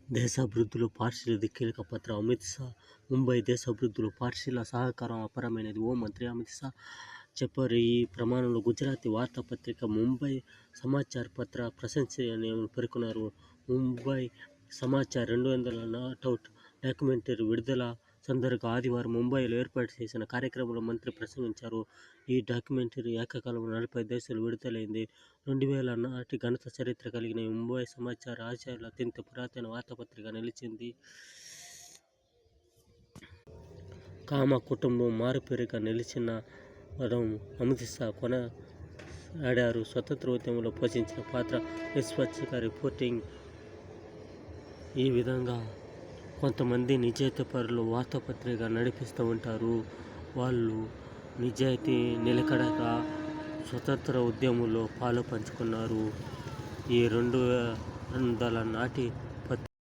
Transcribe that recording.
దేశాభివృద్ధిలో పార్టీలది కీలక పాత్ర అమిత్ షా ముంబై దేశాభివృద్ధిలో పార్టీల సహకారం అపారమైనది. హోంమంత్రి అమిత్ షా చెప్పారు. ఈ ప్రమాణంలో గుజరాతీ వార్తాపత్రిక ముంబై సమాచార్ పత్ర ప్రశంసనీయమని పేర్కొన్నారు. ముంబై సమాచార్ 200వ నాటౌట్ డాక్యుమెంటరీ విడుదల సందర్భంగా ఆదివారం ముంబైలో ఏర్పాటు చేసిన కార్యక్రమంలో మంత్రి ప్రసంగించారు. ఈ డాక్యుమెంటరీ ఏకకాలంలో 40 దేశాల్లో విడుదలైంది. 2000 నాటి ఘనత చరిత్ర కలిగిన ఈ ముంబై సమాచార్ ఆసియాలో అత్యంత పురాతన వార్తాపత్రికగా నిలిచింది. కామా కుటుంబం మారుపేరుగా నిలిచిన అమిత్ షా కొనియాడారు. స్వతంత్ర ఉద్యమంలో పోషించిన పాత్ర నిష్పక్షపాత రిపోర్టింగ్. ఈ విధంగా కొంతమంది నిజాయితీపరులు వార్తాపత్రిక నడిపిస్తూ ఉంటారు. వాళ్ళు నిజాయితీ నిలకడగా స్వతంత్ర ఉద్యమంలో పాలు పంచుకున్నారు. ఈ 200 నాటి